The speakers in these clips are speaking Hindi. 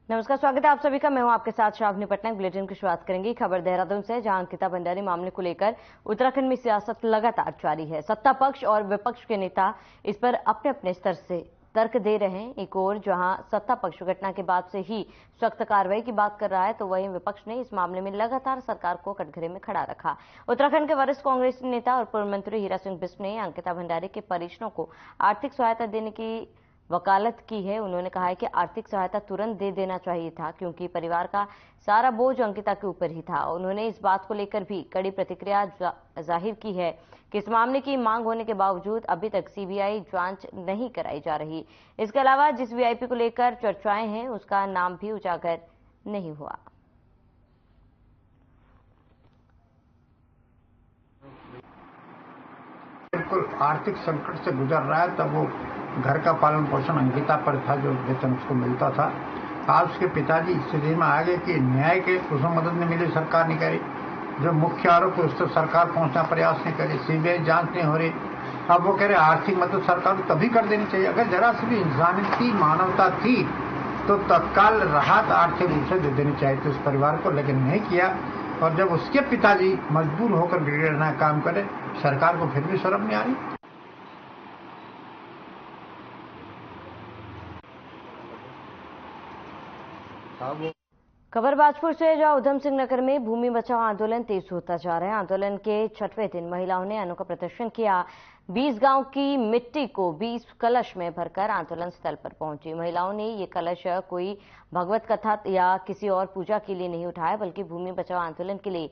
नमस्कार, स्वागत है आप सभी का। मैं हूं आपके साथ श्रावणी पटनायक। बुलेटिन की शुरुआत करेंगे खबर देहरादून से, जहां अंकिता भंडारी मामले को लेकर उत्तराखंड में सियासत लगातार जारी है। सत्ता पक्ष और विपक्ष के नेता इस पर अपने अपने स्तर से तर्क दे रहे हैं। एक और जहां सत्ता पक्ष घटना के बाद से ही सख्त कार्रवाई की बात कर रहा है, तो वहीं विपक्ष ने इस मामले में लगातार सरकार को कटघरे में खड़ा रखा। उत्तराखंड के वरिष्ठ कांग्रेस नेता और पूर्व मंत्री हीरा सिंह बिष्ट ने अंकिता भंडारी के परिजनों को आर्थिक सहायता देने की वकालत की है। उन्होंने कहा है कि आर्थिक सहायता तुरंत दे देना चाहिए था, क्योंकि परिवार का सारा बोझ अंकिता के ऊपर ही था। उन्होंने इस बात को लेकर भी कड़ी प्रतिक्रिया जाहिर की है कि इस मामले की मांग होने के बावजूद अभी तक सीबीआई जांच नहीं कराई जा रही। इसके अलावा जिस वीआईपी को लेकर चर्चाएं हैं, उसका नाम भी उजागर नहीं हुआ। बिल्कुल आर्थिक संकट से गुजर रहा है, तब वो घर का पालन पोषण अंकिता पर था, जो वेतन उसको मिलता था। आज उसके पिताजी इस स्थिति में आ गए कि न्याय के उसको मदद नहीं मिली, सरकार नहीं करी। जो मुख्य आरोप है उस तक सरकार पहुंचना प्रयास नहीं करी, सीबीआई जांच नहीं हो रही। अब वो कह रहे आर्थिक मदद सरकार को तभी कर देनी चाहिए। अगर जरा सी भी इंसानियत की मानवता थी तो तत्काल राहत आर्थिक रूप से दे देनी चाहिए थी उस परिवार को, लेकिन नहीं किया। और जब उसके पिताजी मजबूर होकर बिगड़ना काम करे, सरकार को फिर भी शर्म नहीं आ रही। खबर बाजपुर से, जहां उधम सिंह नगर में भूमि बचाओ आंदोलन तेज होता जा रहा है। आंदोलन के 6वें दिन महिलाओं ने अनोखा प्रदर्शन किया। 20 गांव की मिट्टी को 20 कलश में भरकर आंदोलन स्थल पर पहुंची। महिलाओं ने ये कलश कोई भगवत कथा या किसी और पूजा के लिए नहीं उठाया, बल्कि भूमि बचाओ आंदोलन के लिए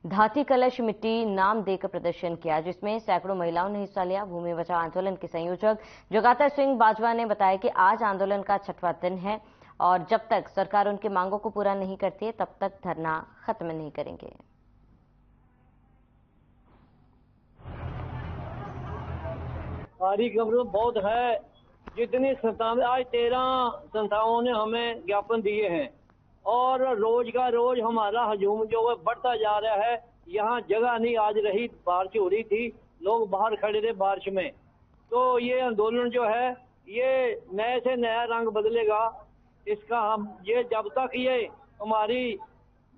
धाती कलश मिट्टी नाम देकर प्रदर्शन किया, जिसमें सैकड़ों महिलाओं ने हिस्सा लिया। भूमि बचाओ आंदोलन के संयोजक जगाता सिंह बाजवा ने बताया कि आज आंदोलन का 6वां दिन है और जब तक सरकार उनकी मांगों को पूरा नहीं करती है, तब तक धरना खत्म नहीं करेंगे। हमारी खबर बहुत है। जितनी संस्थाएं, आज 13 संस्थाओं ने हमें ज्ञापन दिए हैं और रोज का रोज हमारा हजूम जो है बढ़ता जा रहा है। यहाँ जगह नहीं आज रही, बारिश हो रही थी, लोग बाहर खड़े थे बारिश में। तो ये आंदोलन जो है ये नए से नया रंग बदलेगा। इसका हम ये जब तक ये हमारी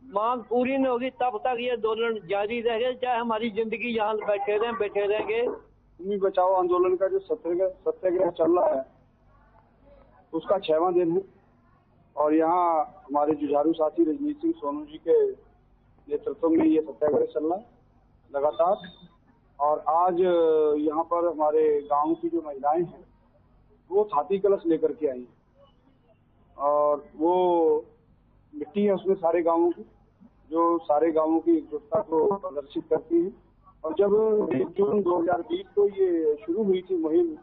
मांग पूरी नहीं होगी तब तक ये आंदोलन जारी रहेगा, चाहे हमारी जिंदगी यहाँ बैठे रहेंगे। भूमि बचाओ आंदोलन का जो सत्याग्रह चल रहा है उसका 6वां दिन है और यहाँ हमारे जुझारू साथी रजनीश सिंह सोनू जी के नेतृत्व में ये सत्याग्रह चल रहा है लगातार। और आज यहाँ पर हमारे गांव की जो महिलाएं हैं वो धाती कलश लेकर के आई और वो मिट्टी है उसमें सारे गांवों की, जो सारे गांवों की एकजुटता को प्रदर्शित करती है। और जब 1 जून 2020 को ये शुरू हुई थी मुहिम।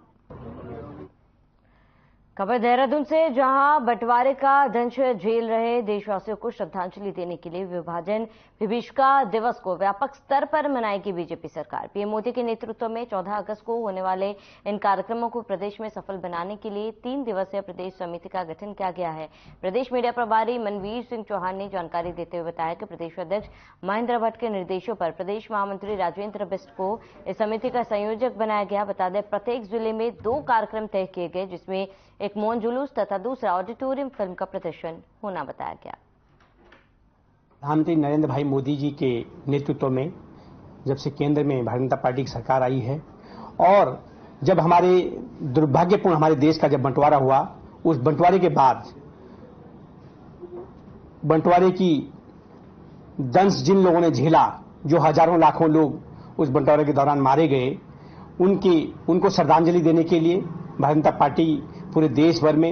खबर देहरादून से, जहां बंटवारे का दंश झेल रहे देशवासियों को श्रद्धांजलि देने के लिए विभाजन विभीषिका दिवस को व्यापक स्तर पर मनाएगी बीजेपी सरकार। पीएम मोदी के नेतृत्व में 14 अगस्त को होने वाले इन कार्यक्रमों को प्रदेश में सफल बनाने के लिए 3 दिवसीय प्रदेश समिति का गठन किया गया है। प्रदेश मीडिया प्रभारी मनवीर सिंह चौहान ने जानकारी देते हुए बताया कि प्रदेश अध्यक्ष महेंद्र भट्ट के निर्देशों पर प्रदेश महामंत्री राजेंद्र बिष्ट को इस समिति का संयोजक बनाया गया। बता दें, प्रत्येक जिले में 2 कार्यक्रम तय किए गए, जिसमें एक मौन जुलूस तथा दूसरा ऑडिटोरियम फिल्म का प्रदर्शन होना बताया गया। प्रधानमंत्री नरेंद्र भाई मोदी जी के नेतृत्व में जब से केंद्र में भारतीय जनता पार्टी की सरकार आई है और जब हमारे दुर्भाग्यपूर्ण हमारे देश का जब बंटवारा हुआ, उस बंटवारे के बाद बंटवारे की दंश जिन लोगों ने झेला, जो हजारों लाखों लोग उस बंटवारे के दौरान मारे गए, उनको श्रद्धांजलि देने के लिए भारतीय जनता पार्टी पूरे देश भर में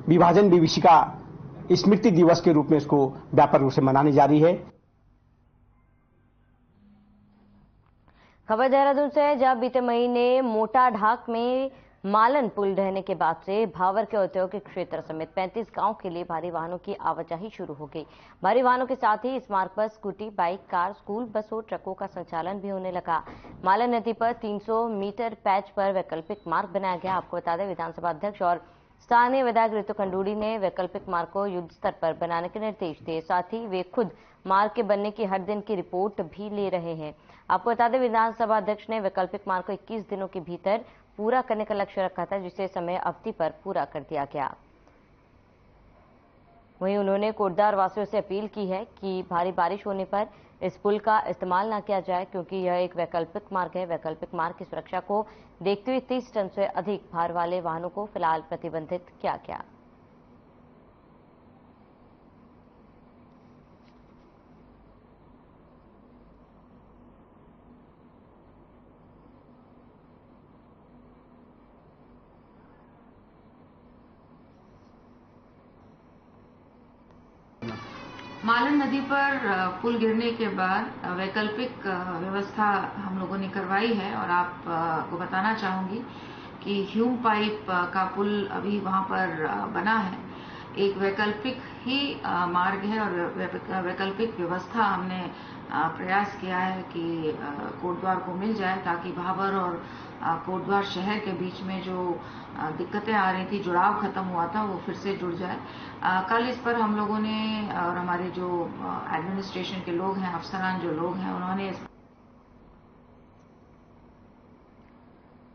विभाजन विभीषिका स्मृति दिवस के रूप में इसको व्यापक रूप से मनाने जा रही है। खबर देहरादून से, जब बीते महीने मोटा ढाक में मालन पुल ढहने के बाद से भावर के औद्योगिक क्षेत्र समेत 35 गांव के लिए भारी वाहनों की आवाजाही शुरू हो गई। भारी वाहनों के साथ ही इस मार्ग पर स्कूटी, बाइक, कार, स्कूल बसों, ट्रकों का संचालन भी होने लगा। मालन नदी पर 300 मीटर पैच पर वैकल्पिक मार्ग बनाया गया। आपको बता दें, विधानसभा अध्यक्ष और स्थानीय विधायक ऋतु खंडूड़ी ने वैकल्पिक मार्ग को युद्ध स्तर पर बनाने के निर्देश दिए। साथ ही वे खुद मार्ग के बनने की हर दिन की रिपोर्ट भी ले रहे हैं। आपको बता दें, विधानसभा अध्यक्ष ने वैकल्पिक मार्ग को 21 दिनों के भीतर पूरा करने का लक्ष्य रखा था, जिसे समय अवधि पर पूरा कर दिया गया। वहीं उन्होंने कोटद्वार वासियों से अपील की है कि भारी बारिश होने पर इस पुल का इस्तेमाल न किया जाए, क्योंकि यह एक वैकल्पिक मार्ग है। वैकल्पिक मार्ग की सुरक्षा को देखते हुए 30 टन से अधिक भार वाले वाहनों को फिलहाल प्रतिबंधित किया गया। मालन नदी पर पुल गिरने के बाद वैकल्पिक व्यवस्था हम लोगों ने करवाई है और आपको बताना चाहूंगी कि ह्यूम पाइप का पुल अभी वहां पर बना है। एक वैकल्पिक ही मार्ग है और वैकल्पिक व्यवस्था हमने प्रयास किया है कि कोटद्वार को मिल जाए, ताकि भाबर और कोटद्वार शहर के बीच में जो दिक्कतें आ रही थी, जुड़ाव खत्म हुआ था, वो फिर से जुड़ जाए। कल इस पर हम लोगों ने और हमारे जो एडमिनिस्ट्रेशन के लोग हैं, अफसरान जो लोग हैं, उन्होंने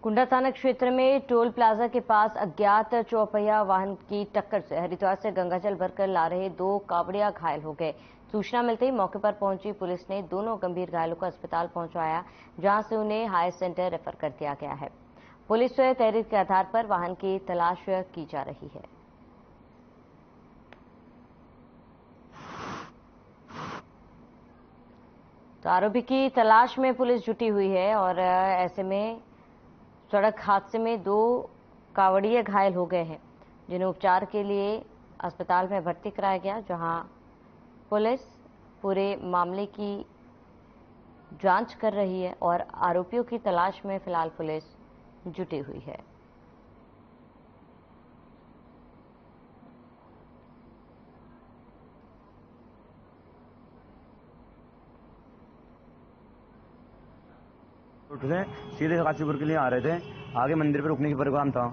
कुंडा थाना क्षेत्र में टोल प्लाजा के पास अज्ञात चौपहिया वाहन की टक्कर से हरिद्वार से गंगाजल भरकर ला रहे 2 कावड़िया घायल हो गए। सूचना मिलते ही मौके पर पहुंची पुलिस ने दोनों गंभीर घायलों को अस्पताल पहुंचाया, जहां से उन्हें हायर सेंटर रेफर कर दिया गया है। पुलिस से तहरीर के आधार पर वाहन की तलाश की जा रही है। तो आरोपी की तलाश में पुलिस जुटी हुई है और ऐसे में सड़क हादसे में 2 कावड़िए घायल हो गए हैं, जिन्हें उपचार के लिए अस्पताल में भर्ती कराया गया, जहां पुलिस पूरे मामले की जांच कर रही है और आरोपियों की तलाश में फिलहाल पुलिस जुटी हुई है। सीधे काशीपुर के लिए आ रहे थे, आगे मंदिर पर रुकने की प्रोग्राम था।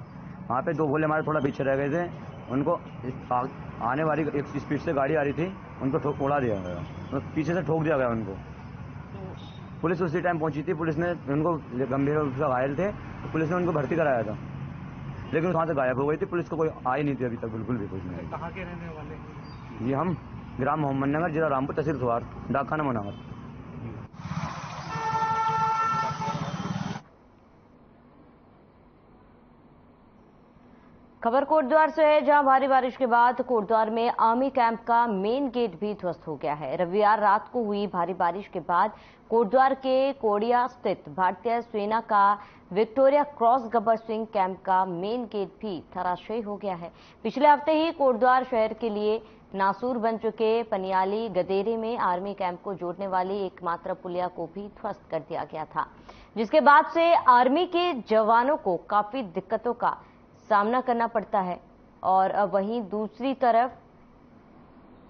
वहाँ पे 2 भोले हमारे थोड़ा पीछे रह गए थे, उनको आने वाली एक स्पीड से गाड़ी आ रही थी, उनको उड़ा दिया गया, तो पीछे से ठोक दिया गया उनको। पुलिस उसी टाइम पहुंची थी, पुलिस ने उनको गंभीर रूप से घायल थे, तो पुलिस ने उनको भर्ती कराया था, लेकिन वहाँ से गायब हो गई थी। पुलिस को कोई आई नहीं थी अभी तक, बिल्कुल भी कुछ नहीं। कहाँ के रहने वाले? ये हम ग्राम मोहम्मद नगर, जिला रामपुर, तहसील सुवार, डाकखाना मुनावर। खबर कोटद्वार से है, जहां भारी बारिश के बाद कोटद्वार में आर्मी कैंप का मेन गेट भी ध्वस्त हो गया है। रविवार रात को हुई भारी बारिश के बाद कोटद्वार के कोड़िया स्थित भारतीय सेना का विक्टोरिया क्रॉस गबर सिंह कैंप का मेन गेट भी धराशायी हो गया है। पिछले हफ्ते ही कोटद्वार शहर के लिए नासूर बन चुके पनियाली गदेरे में आर्मी कैंप को जोड़ने वाली एकमात्र पुलिया को भी ध्वस्त कर दिया गया था, जिसके बाद से आर्मी के जवानों को काफी दिक्कतों का सामना करना पड़ता है। और वहीं दूसरी तरफ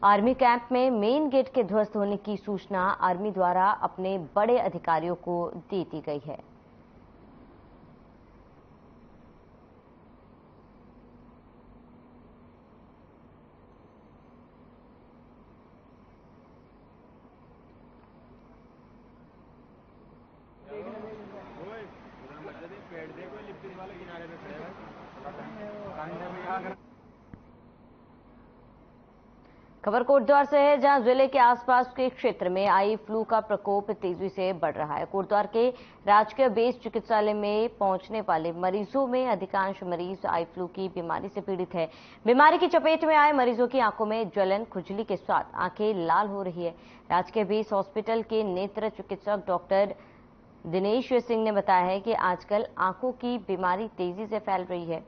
आर्मी कैंप में मेन गेट के ध्वस्त होने की सूचना आर्मी द्वारा अपने बड़े अधिकारियों को दे दी गई है। खबर कोटद्वार से है, जहां जिले के आसपास के क्षेत्र में आई फ्लू का प्रकोप तेजी से बढ़ रहा है। कोटद्वार के राजकीय बेस चिकित्सालय में पहुंचने वाले मरीजों में अधिकांश मरीज आई फ्लू की बीमारी से पीड़ित है। बीमारी की चपेट में आए मरीजों की आंखों में जलन, खुजली के साथ आंखें लाल हो रही है। राजकीय बेस हॉस्पिटल के नेत्र चिकित्सक डॉक्टर दिनेश सिंह ने बताया है कि आजकल आंखों की बीमारी तेजी से फैल रही है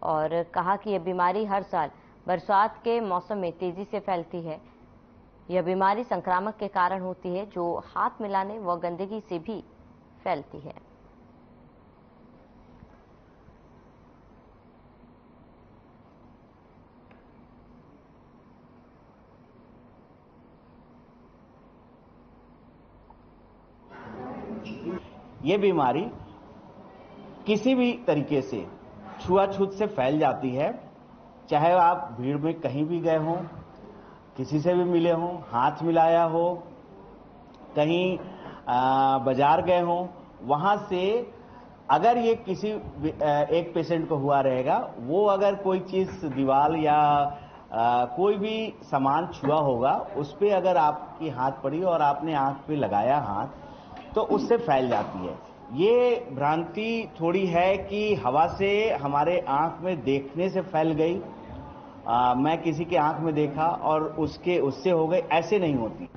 और कहा कि यह बीमारी हर साल बरसात के मौसम में तेजी से फैलती है। यह बीमारी संक्रामक के कारण होती है, जो हाथ मिलाने व गंदगी से भी फैलती है। ये बीमारी किसी भी तरीके से छुआछूत से फैल जाती है, चाहे आप भीड़ में कहीं भी गए हों, किसी से भी मिले हों, हाथ मिलाया हो, कहीं बाजार गए हों, वहां से अगर ये किसी एक पेशेंट को हुआ रहेगा, वो अगर कोई चीज दीवार या कोई भी सामान छुआ होगा उस पे अगर आपकी हाथ पड़ी और आपने आंख पे लगाया हाथ तो उससे फैल जाती है। ये भ्रांति थोड़ी है कि हवा से हमारे आंख में देखने से फैल गई, मैं किसी के आंख में देखा और उससे हो गई, ऐसे नहीं होती।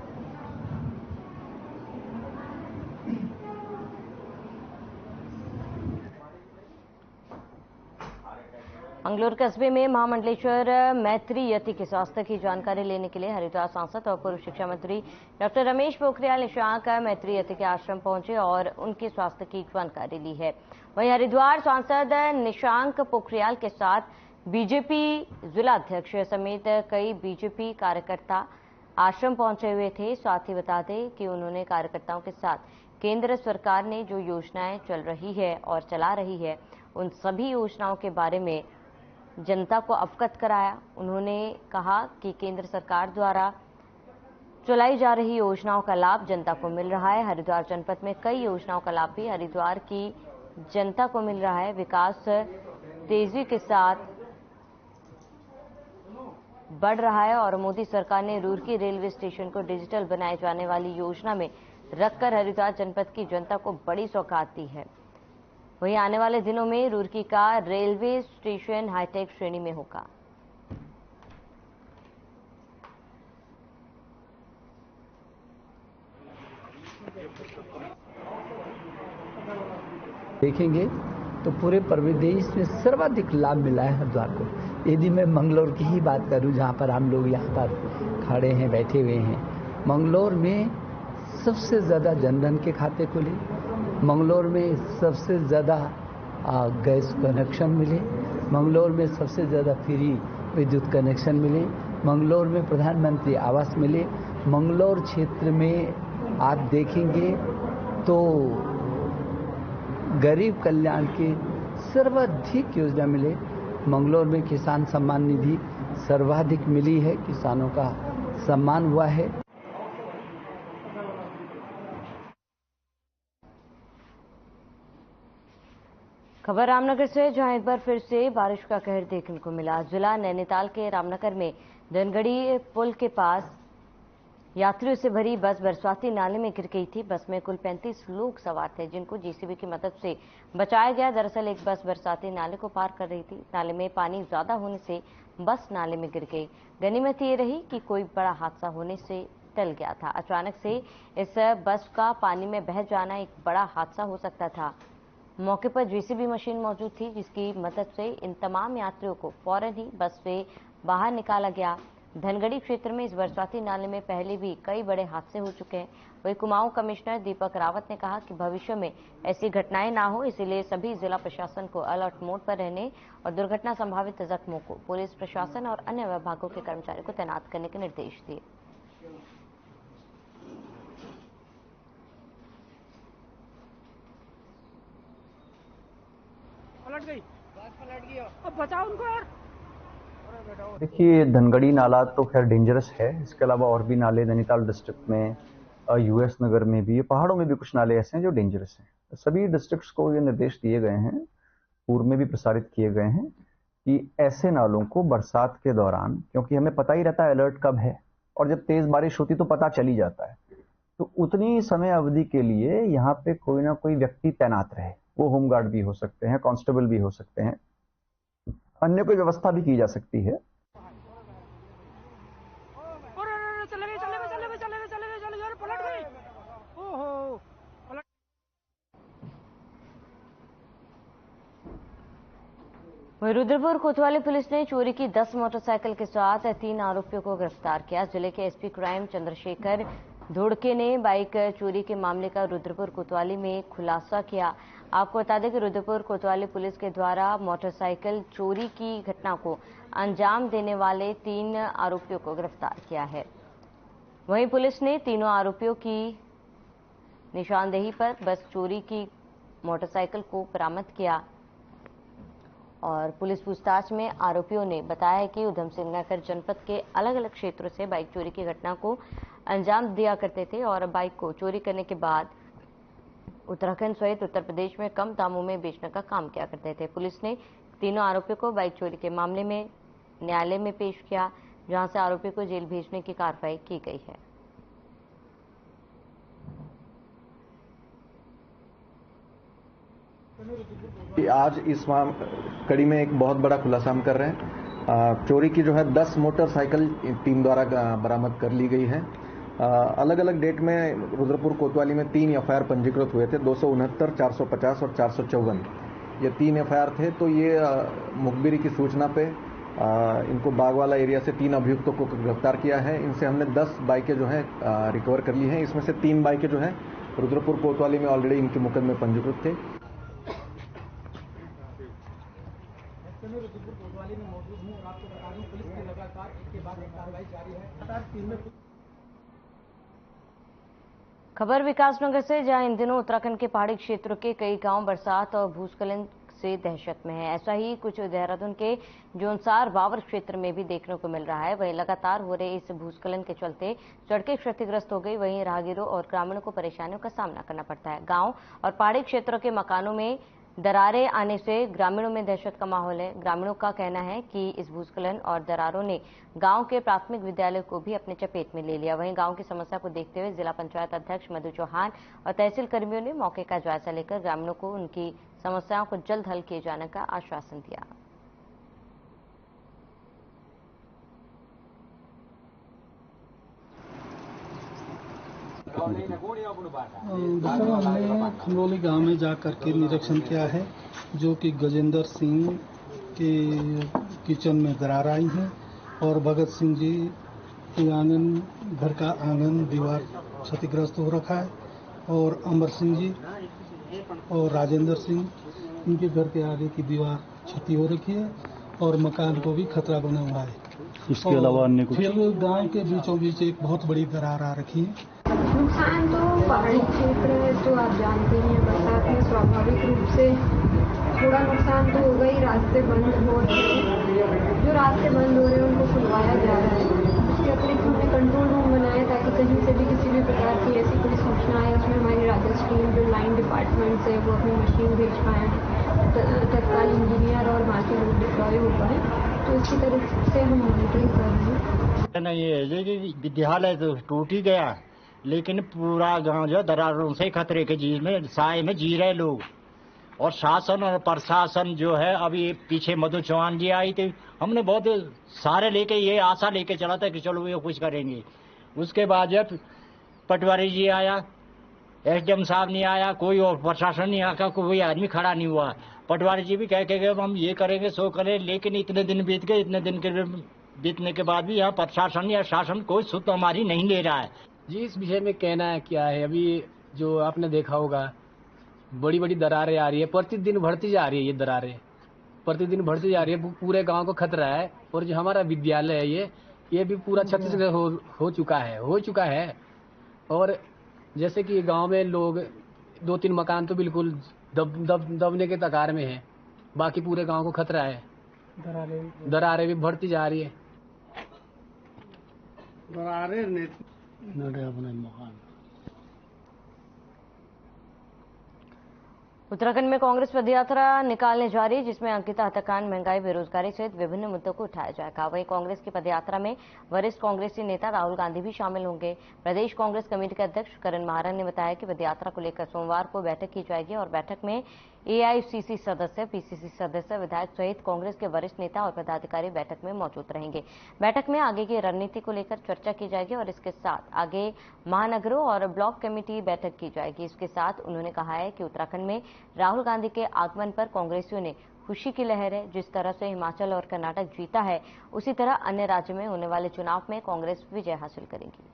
मंगलौर कस्बे में महामंडलेश्वर मैत्री यति के स्वास्थ्य की जानकारी लेने के लिए हरिद्वार सांसद और पूर्व शिक्षा मंत्री डॉक्टर रमेश पोखरियाल निशंक मैत्री यति के आश्रम पहुंचे और उनके स्वास्थ्य की जानकारी ली है। वहीं हरिद्वार सांसद निशंक पोखरियाल के साथ बीजेपी जिला अध्यक्ष समेत कई बीजेपी कार्यकर्ता आश्रम पहुंचे हुए थे। साथ ही बता दें कि उन्होंने कार्यकर्ताओं के साथ केंद्र सरकार ने जो योजनाएं चल रही है और चला रही है उन सभी योजनाओं के बारे में जनता को अवगत कराया। उन्होंने कहा कि केंद्र सरकार द्वारा चलाई जा रही योजनाओं का लाभ जनता को मिल रहा है। हरिद्वार जनपद में कई योजनाओं का लाभ भी हरिद्वार की जनता को मिल रहा है। विकास तेजी के साथ बढ़ रहा है और मोदी सरकार ने रुड़की रेलवे स्टेशन को डिजिटल बनाए जाने वाली योजना में रखकर हरिद्वार जनपद की जनता को बड़ी सौगात दी है। वहीं आने वाले दिनों में रुड़की का रेलवे स्टेशन हाईटेक श्रेणी में होगा। देखेंगे तो पूरे प्रदेश में सर्वाधिक लाभ मिला है हरिद्वार को। यदि मैं मंगलौर की ही बात करूं, जहां पर हम लोग यहाँ पर खड़े हैं, बैठे हुए हैं, मंगलौर में सबसे ज्यादा जनधन के खाते खुले, मंगलौर में सबसे ज़्यादा गैस कनेक्शन मिले, मंगलौर में सबसे ज़्यादा फ्री विद्युत कनेक्शन मिले, मंगलौर में प्रधानमंत्री आवास मिले। मंगलौर क्षेत्र में आप देखेंगे तो गरीब कल्याण के सर्वाधिक योजना मिले। मंगलौर में किसान सम्मान निधि सर्वाधिक मिली है, किसानों का सम्मान हुआ है। खबर रामनगर से, जहां एक बार फिर से बारिश का कहर देखने को मिला। जिला नैनीताल के रामनगर में धनगढ़ी पुल के पास यात्रियों से भरी बस बरसाती नाले में गिर गई थी। बस में कुल 35 लोग सवार थे, जिनको जेसीबी की मदद से बचाया गया। दरअसल एक बस बरसाती नाले को पार कर रही थी। नाले में पानी ज्यादा होने से बस नाले में गिर गई। गनीमत ये रही कि कोई बड़ा हादसा होने से टल गया था। अचानक से इस बस का पानी में बह जाना एक बड़ा हादसा हो सकता था। मौके पर जेसीबी मशीन मौजूद थी, जिसकी मदद से इन तमाम यात्रियों को फौरन ही बस से बाहर निकाला गया। धनगढ़ी क्षेत्र में इस बरसाती नाले में पहले भी कई बड़े हादसे हो चुके हैं। वहीं कुमाऊं कमिश्नर दीपक रावत ने कहा कि भविष्य में ऐसी घटनाएं ना हो, इसलिए सभी जिला प्रशासन को अलर्ट मोड पर रहने और दुर्घटना संभावित जख्मों को पुलिस प्रशासन और अन्य विभागों के कर्मचारियों को तैनात करने के निर्देश दिए। अब बचाओ उनको यार। देखिए, धनगढ़ी नाला तो खैर डेंजरस है। इसके अलावा और भी नाले नैनीताल डिस्ट्रिक्ट में, यूएस नगर में भी, पहाड़ों में भी कुछ नाले ऐसे हैं जो डेंजरस हैं। सभी डिस्ट्रिक्ट्स को ये निर्देश दिए गए हैं, पूर्व में भी प्रसारित किए गए हैं कि ऐसे नालों को बरसात के दौरान, क्योंकि हमें पता ही रहता है अलर्ट कब है, और जब तेज बारिश होती तो पता चल ही जाता है, तो उतनी समय अवधि के लिए यहाँ पे कोई ना कोई व्यक्ति तैनात रहे। वो होमगार्ड भी हो सकते हैं, कांस्टेबल भी हो सकते हैं, अन्य कोई व्यवस्था भी की जा सकती है। रुद्रपुर कोतवाली पुलिस ने चोरी की 10 मोटरसाइकिल के साथ 3 आरोपियों को गिरफ्तार किया। जिले के एसपी क्राइम चंद्रशेखर धोड़के ने बाइक चोरी के मामले का रुद्रपुर कोतवाली में खुलासा किया। आपको बता दें कि रुद्रपुर कोतवाली पुलिस के द्वारा मोटरसाइकिल चोरी की घटना को अंजाम देने वाले 3 आरोपियों को गिरफ्तार किया है। वहीं पुलिस ने तीनों आरोपियों की निशानदेही पर बस चोरी की मोटरसाइकिल को बरामद किया और पुलिस पूछताछ में आरोपियों ने बताया कि उधम सिंह नगर जनपद के अलग अलग क्षेत्रों से बाइक चोरी की घटना को अंजाम दिया करते थे और बाइक को चोरी करने के बाद उत्तराखंड सहित उत्तर प्रदेश में कम दामों में बेचने का काम किया करते थे। पुलिस ने तीनों आरोपियों को बाइक चोरी के मामले में न्यायालय में पेश किया। जहां से आरोपी को जेल भेजने की कार्रवाई की गई है। आज इस कड़ी में एक बहुत बड़ा खुलासा हम कर रहे हैं। चोरी की जो है 10 मोटरसाइकिल टीम द्वारा बरामद कर ली गई है। अलग अलग डेट में रुद्रपुर कोतवाली में 3 एफआईआर पंजीकृत हुए थे, 269, 450 और 454। ये 3 एफआईआर थे। तो ये मुखबिरी की सूचना पे इनको बागवाला एरिया से 3 अभियुक्तों को गिरफ्तार किया है। इनसे हमने 10 बाइकें जो है रिकवर कर ली हैं। इसमें से 3 बाइकें जो है रुद्रपुर कोतवाली में ऑलरेडी इनके मुकदमे पंजीकृत थे। रुद्रपुर कोतवाली में मौजूद हूं और आपको बता दूं पुलिस की लगातार इसके बाद एक कार्रवाई जारी है। लगातार टीम में खबर विकासनगर से, जहां इन दिनों उत्तराखंड के पहाड़ी क्षेत्रों के कई गांव बरसात और भूस्खलन से दहशत में है। ऐसा ही कुछ देहरादून के जोनसार बावर क्षेत्र में भी देखने को मिल रहा है। वहीं लगातार हो रहे इस भूस्खलन के चलते सड़कें क्षतिग्रस्त हो गई। वहीं राहगीरों और ग्रामीणों को परेशानियों का सामना करना पड़ता है। गांव और पहाड़ी क्षेत्रों के मकानों में दरारें आने से ग्रामीणों में दहशत का माहौल है। ग्रामीणों का कहना है कि इस भूस्खलन और दरारों ने गांव के प्राथमिक विद्यालय को भी अपने चपेट में ले लिया। वहीं गांव की समस्या को देखते हुए जिला पंचायत अध्यक्ष मधु चौहान और तहसील कर्मियों ने मौके का जायजा लेकर ग्रामीणों को उनकी समस्याओं को जल्द हल किए जाने का आश्वासन दिया। हमने खंडोली गांव में जाकर के निरीक्षण किया है, जो कि गजेंद्र सिंह के किचन में दरार आई है और भगत सिंह जी के आंगन, घर का आंगन दीवार क्षतिग्रस्त हो रखा है और अमर सिंह जी और राजेंद्र सिंह, इनके घर के आगे की दीवार क्षति हो रखी है और मकान को भी खतरा बना हुआ है। इसके अलावा अन्य कुछ? फिर गांव के बीचों बीच एक बहुत बड़ी दरार आ रखी है। नुकसान तो पहाड़ी क्षेत्र है, जो आप जानते हैं बरसात में स्वाभाविक रूप से थोड़ा नुकसान तो होगा ही। रास्ते बंद हो रहे हैं, जो रास्ते बंद हो रहे हैं उनको खुलवाया जा रहा है। उसके अतिरिक्त हमने कंट्रोल रूम बनाया ताकि कहीं से भी किसी भी प्रकार की ऐसी कोई सूचना आए, उसमें हमारी राजस्व टीम जो लाइन डिपार्टमेंट से वो अपनी मशीन भेज पाए, तत्काल इंजीनियर और बाकी लोग डिप्लॉय हो पाए। तो इसी तरह से हम मॉनिटरिंग कर रहे हैं। ये विद्यालय तो टूट ही गया, लेकिन पूरा गांव जो दरारों से खतरे के जी में साए में जी रहे लोग। और शासन और प्रशासन जो है, अभी पीछे मधु चौहान जी आई थी, हमने बहुत सारे लेके ये आशा लेके चला था कि चलो ये कुछ करेंगे। उसके बाद जब पटवारी जी आया, एसडीएम साहब नहीं आया, कोई और प्रशासन नहीं आया, कोई आदमी खड़ा नहीं हुआ। पटवारी जी भी कह के गए हम ये करेंगे सो करें, लेकिन इतने दिन बीत गए। इतने दिन के बीतने के बाद भी यहाँ प्रशासन या शासन कोई सुध हमारी नहीं ले रहा है। जी, इस विषय में कहना क्या है, अभी जो आपने देखा होगा बड़ी बड़ी दरारें आ रही है, प्रतिदिन बढ़ती जा रही है। ये दरारें प्रतिदिन बढ़ती जा रही है, पूरे गांव को खतरा है। और जो हमारा विद्यालय है ये भी पूरा क्षतिग्रस्त हो चुका है। और जैसे कि गांव में लोग 2-3 मकान तो बिल्कुल दबने के कगार में है, बाकी पूरे गांव को खतरा है। दरारें भी बढ़ती जा रही है। उत्तराखंड में कांग्रेस पदयात्रा निकालने जा रही है, जिसमें अंकिता हत्याकांड, महंगाई, बेरोजगारी सहित विभिन्न मुद्दों को उठाया जाएगा। वहीं कांग्रेस की पदयात्रा में वरिष्ठ कांग्रेसी नेता राहुल गांधी भी शामिल होंगे। प्रदेश कांग्रेस कमेटी के अध्यक्ष करण महारन ने बताया कि पदयात्रा को लेकर सोमवार को बैठक की जाएगी और बैठक में एआईसीसी सदस्य, पीसीसी सदस्य, विधायक सहित कांग्रेस के वरिष्ठ नेता और पदाधिकारी बैठक में मौजूद रहेंगे। बैठक में आगे की रणनीति को लेकर चर्चा की जाएगी और इसके साथ आगे महानगरों और ब्लॉक कमेटी बैठक की जाएगी। इसके साथ उन्होंने कहा है कि उत्तराखंड में राहुल गांधी के आगमन पर कांग्रेसियों ने खुशी की लहर है। जिस तरह से हिमाचल और कर्नाटक जीता है, उसी तरह अन्य राज्य में होने वाले चुनाव में कांग्रेस विजय हासिल करेगी।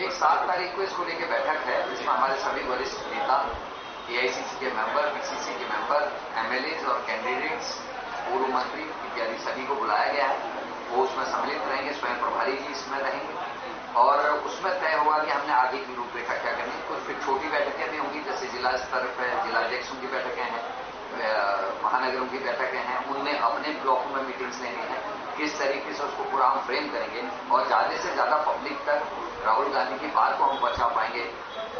एक 7 तारीख को इसको लेकर बैठक है, जिसमें हमारे सभी वरिष्ठ नेता, एआईसीसी के मेंबर, पीसीसी के मेंबर, एमएलए और कैंडिडेट्स, पूर्व मंत्री इत्यादि सभी को बुलाया गया है। वो उसमें सम्मिलित रहेंगे, स्वयं प्रभारी जी इसमें रहेंगे और उसमें तय होगा कि हमने आगे की रूपरेखा क्या करनी है। कुछ फिर छोटी बैठकें भी होंगी, जैसे जिला स्तर पर जिलाध्यक्षों की बैठकें हैं, महानगरों की बैठकें हैं, उनमें अपने ब्लॉक में मीटिंग्स लेनी है, किस तरीके से उसको पूरा हम फ्रेम करेंगे और ज़्यादा से ज़्यादा पब्लिक तक राहुल गांधी की बात को हम पहुंचा पाएंगे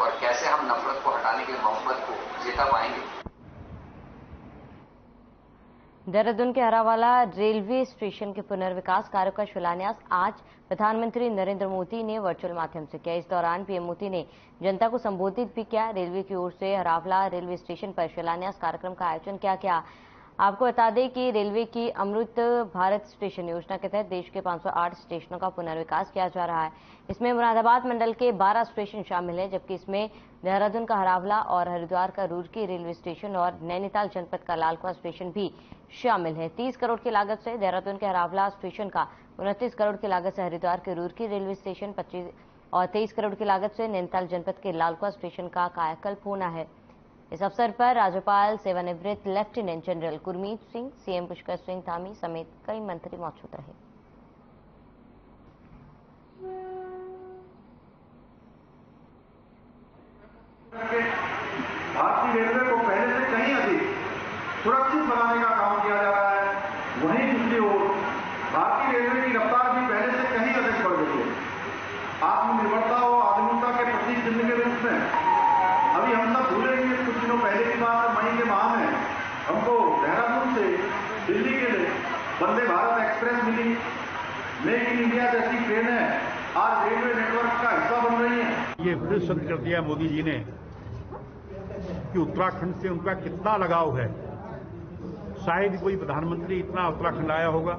और कैसे हम नफरत को हटाने के लिए मोहब्बत को जीता पाएंगे। देहरादून के हरावाला रेलवे स्टेशन के पुनर्विकास कार्य का शिलान्यास आज प्रधानमंत्री नरेंद्र मोदी ने वर्चुअल माध्यम से किया। इस दौरान पीएम मोदी ने जनता को संबोधित भी किया। रेलवे की ओर से हरावला रेलवे स्टेशन पर शिलान्यास कार्यक्रम का आयोजन किया गया। आपको बता दें कि रेलवे की अमृत भारत स्टेशन योजना के तहत देश के 508 स्टेशनों का पुनर्विकास किया जा रहा है। इसमें मुरादाबाद मंडल के 12 स्टेशन शामिल हैं, जबकि इसमें देहरादून का हरावला और हरिद्वार का रुड़की रेलवे स्टेशन और नैनीताल जनपद का लालकुआं स्टेशन भी शामिल है। 30 करोड़ की लागत से देहरादून के हरावला स्टेशन का, 29 करोड़ की लागत से हरिद्वार के रुड़की रेलवे स्टेशन, 25 और 23 करोड़ की लागत से नैनीताल जनपद के लालकुआं स्टेशन का कायाकल्प होना है। इस अवसर पर राज्यपाल सेवानिवृत्त lieutenant general Gurmeet Singh, CM Pushkar Singh Dhami समेत कई मंत्री मौजूद रहे। भारतीय रेलवे को पहले से कहीं अधिक सुरक्षित बनाने का काम किया जा रहा है। वहीं दूसरी ओर भारतीय रेलवे की रफ्तार भी पहले से कहीं अधिक बढ़ गई है। आत्मनिर्भरता और आधुनिकता के प्रतीक चिन्ह के रूप में अभी हम सब भूलेंगे, कुछ दिनों पहले की बात, मई के माह में हमको देहरादून से दिल्ली के लिए वंदे भारत एक्सप्रेस मिली। मेक इन इंडिया जैसी ट्रेनें आज रेलवे नेटवर्क का हिस्सा बन रही हैं। ये फिर सिद्ध कर दिया मोदी जी ने कि उत्तराखंड से उनका कितना लगाव है। शायद कोई प्रधानमंत्री इतना उत्तराखंड आया होगा।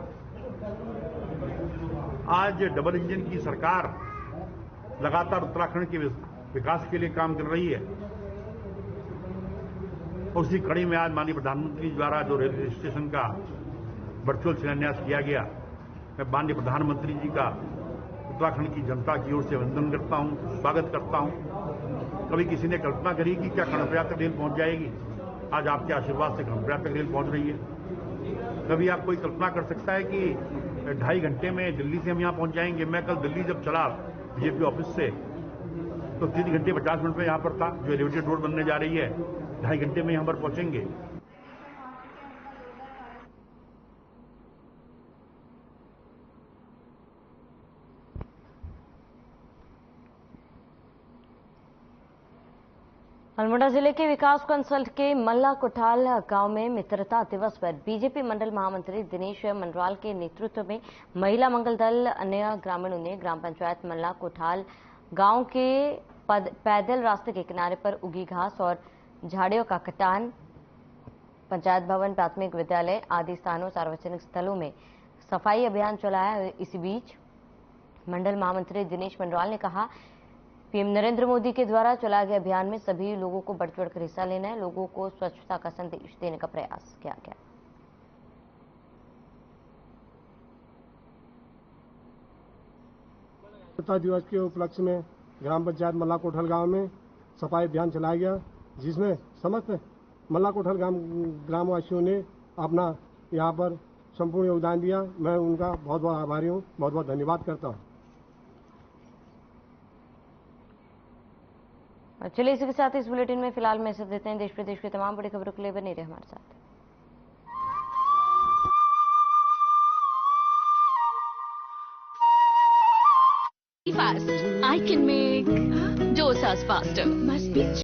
आज डबल इंजन की सरकार लगातार उत्तराखंड के विकास के लिए काम कर रही है। उसी कड़ी में आज माननीय प्रधानमंत्री द्वारा जो रेलवे स्टेशन का वर्चुअल शिलान्यास किया गया, मैं माननीय प्रधानमंत्री जी का उत्तराखंड की जनता की ओर से वंदन करता हूं, स्वागत करता हूं। कभी किसी ने कल्पना करी कि क्या कर्णप्रयाग तक रेल पहुंच जाएगी? आज आपके आशीर्वाद से कर्णप्रयाग तक रेल पहुंच रही है। कभी आप कोई कल्पना कर सकता है कि 2.5 घंटे में दिल्ली से हम यहां पहुंच जाएंगे? मैं कल दिल्ली जब चला बीजेपी ऑफिस से तो 3 घंटे 50 मिनट में यहां पर था। जो एलिवेटेड रोड बनने जा रही है, 2.5 घंटे में यहां पर पहुंचेंगे। अल्मोड़ा जिले के विकास कंसल्ट के मल्ला कोठाल गांव में मित्रता दिवस पर बीजेपी मंडल महामंत्री दिनेश मनवाल के नेतृत्व में महिला मंगल दल, अन्य ग्रामीणों ने ग्राम पंचायत मल्ला कोठाल गांव के पैदल रास्ते के किनारे पर उगी घास और झाड़ियों का कटान, पंचायत भवन, प्राथमिक विद्यालय आदि स्थानों, सार्वजनिक स्थलों में सफाई अभियान चलाया। इसी बीच मंडल महामंत्री दिनेश मनवाल ने कहा, पीएम नरेंद्र मोदी के द्वारा चलाए गए अभियान में सभी लोगों को बढ़ चढ़कर हिस्सा लेना है। लोगों को स्वच्छता का संदेश देने का प्रयास किया गया। स्वच्छता दिवस के उपलक्ष्य में ग्राम पंचायत मल्ला कोठल गांव में सफाई अभियान चलाया गया, जिसमें समस्त मल्ला कोठल ग्रामवासियों ने अपना यहां पर संपूर्ण योगदान दिया। मैं उनका बहुत बहुत आभारी हूं, बहुत बहुत धन्यवाद करता हूं। चलिए इसी के साथ इस बुलेटिन में फिलहाल मैसेज देते हैं। देश प्रदेश की तमाम बड़ी खबरों के लिए बने रहे हमारे साथ। Fast. I can make dosas faster. Must be